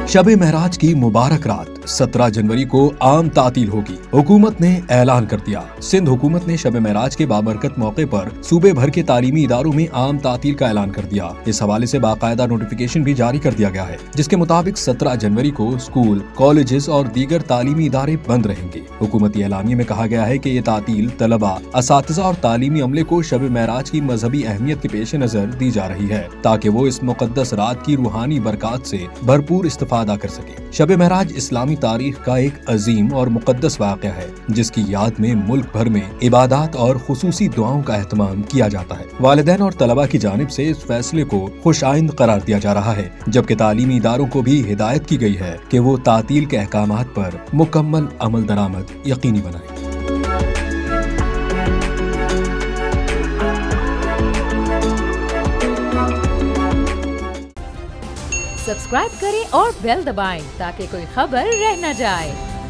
शब महराज की मुबारक रात 17 जनवरी को आम तातील होगी। हुकूमत ने ऐलान कर दिया। सिंध हुकूमत ने शब महराज के बाबरकत मौके पर सूबे भर के तालीमी इदारों में आम तातील का ऐलान कर दिया। इस हवाले से बाकायदा नोटिफिकेशन भी जारी कर दिया गया है, जिसके मुताबिक 17 जनवरी को स्कूल, कॉलेजेस और दीगर तालीमी इदारे बंद रहेंगे। हुकूमती एलानिये में कहा गया है कि ये तातील तलबा, असातिज़ा और तालीमी अमले को शब महराज की मजहबी अहमियत के पेश नजर दी जा रही है, ताकि वो इस मुकद्दस रात की रूहानी बरकत से भरपूर इस्तिफादा कर सके। शब महराज इस्लामी तारीख का एक अजीम और मुकद्दस वाक़या है, जिसकी याद में मुल्क भर में इबादत और खुसूसी दुआओं का एहतमाम किया जाता है। वालिदैन और तलबा की जानिब से इस फैसले को खुशाइंद करार दिया जा रहा है, जबकि तालीमी इदारों को भी हिदायत की गई है कि वो तातील के अहकामात पर मुकम्मल अमल दरामद यकीनी बनाएं। सब्सक्राइब करें और बेल दबाएं ताकि कोई खबर रह न जाए।